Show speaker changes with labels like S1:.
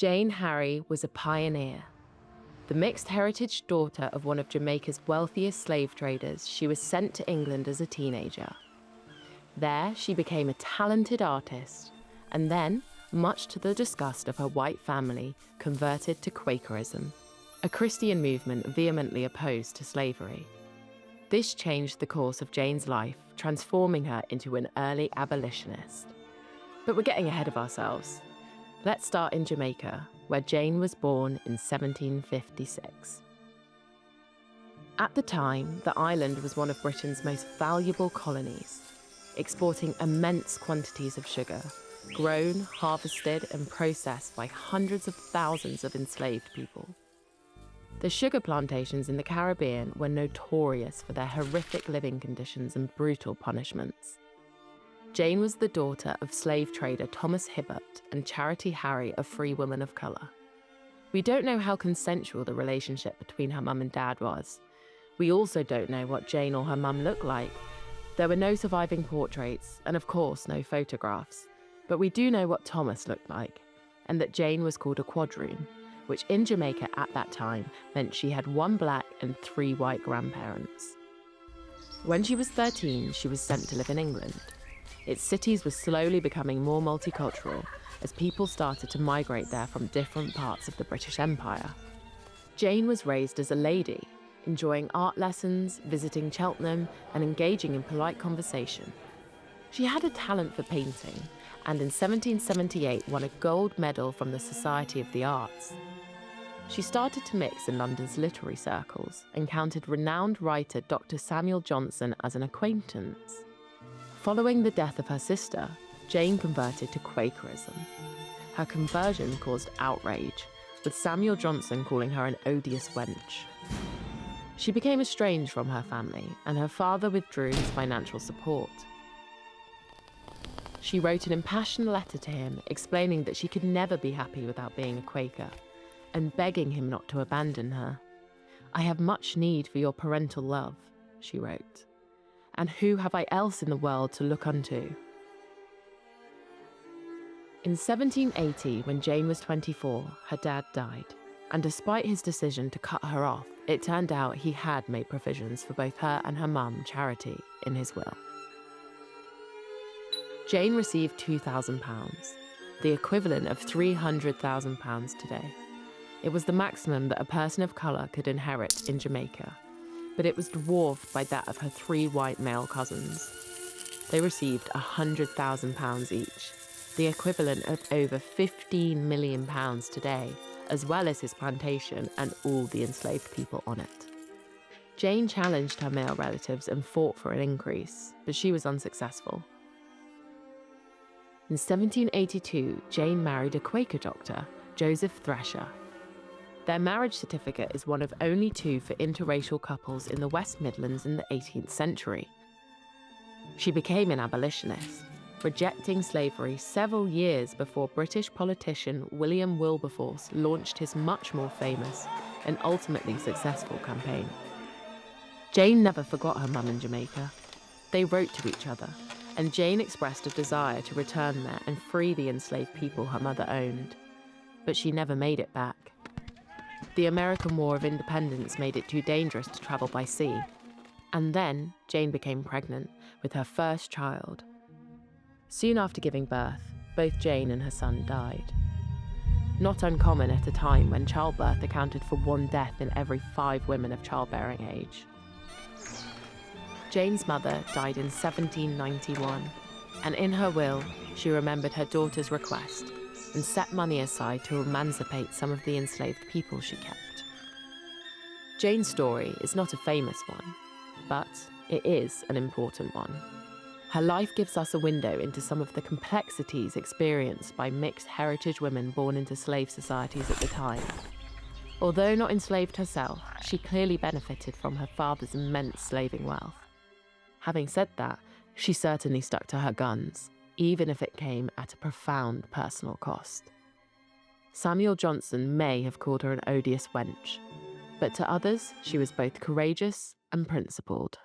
S1: Jane Harry was a pioneer. The mixed heritage daughter of one of Jamaica's wealthiest slave traders, she was sent to England as a teenager. There, she became a talented artist, and then, much to the disgust of her white family, converted to Quakerism, a Christian movement vehemently opposed to slavery. This changed the course of Jane's life, transforming her into an early abolitionist. But we're getting ahead of ourselves. Let's start in Jamaica, where Jane was born in 1756. At the time, the island was one of Britain's most valuable colonies, exporting immense quantities of sugar, grown, harvested, and processed by hundreds of thousands of enslaved people. The sugar plantations in the Caribbean were notorious for their horrific living conditions and brutal punishments. Jane was the daughter of slave trader Thomas Hibbert and Charity Harry, a free woman of colour. We don't know how consensual the relationship between her mum and dad was. We also don't know what Jane or her mum looked like. There were no surviving portraits, and of course no photographs. But we do know what Thomas looked like, and that Jane was called a quadroon, which in Jamaica at that time meant she had 1 black and 3 white grandparents. When she was 13, she was sent to live in England. Its cities were slowly becoming more multicultural as people started to migrate there from different parts of the British Empire. Jane was raised as a lady, enjoying art lessons, visiting Cheltenham, and engaging in polite conversation. She had a talent for painting, and in 1778 won a gold medal from the Society of the Arts. She started to mix in London's literary circles, and encountered renowned writer Dr. Samuel Johnson as an acquaintance. Following the death of her sister, Jane converted to Quakerism. Her conversion caused outrage, with Samuel Johnson calling her an odious wench. She became estranged from her family, and her father withdrew his financial support. She wrote an impassioned letter to him explaining that she could never be happy without being a Quaker, and begging him not to abandon her. "I have much need for your parental love," she wrote. "And who have I else in the world to look unto?" In 1780, when Jane was 24, her dad died, and despite his decision to cut her off, it turned out he had made provisions for both her and her mum, Charity, in his will. Jane received £2,000, the equivalent of £300,000 today. It was the maximum that a person of colour could inherit in Jamaica, but it was dwarfed by that of her 3 white male cousins. They received £100,000 each, the equivalent of over £15 million today, as well as his plantation and all the enslaved people on it. Jane challenged her male relatives and fought for an increase, but she was unsuccessful. In 1782, Jane married a Quaker doctor, Joseph Thresher. Their marriage certificate is one of only 2 for interracial couples in the West Midlands in the 18th century. She became an abolitionist, rejecting slavery several years before British politician William Wilberforce launched his much more famous and ultimately successful campaign. Jane never forgot her mum in Jamaica. They wrote to each other, and Jane expressed a desire to return there and free the enslaved people her mother owned. But she never made it back. The American War of Independence made it too dangerous to travel by sea. And then Jane became pregnant with her first child. Soon after giving birth, both Jane and her son died. Not uncommon at a time when childbirth accounted for 1 death in every 5 women of childbearing age. Jane's mother died in 1791, and in her will, she remembered her daughter's request and set money aside to emancipate some of the enslaved people she kept. Jane's story is not a famous one, but it is an important one. Her life gives us a window into some of the complexities experienced by mixed heritage women born into slave societies at the time. Although not enslaved herself, she clearly benefited from her father's immense slaving wealth. Having said that, she certainly stuck to her guns, even if it came at a profound personal cost. Samuel Johnson may have called her an odious wench, but to others, she was both courageous and principled.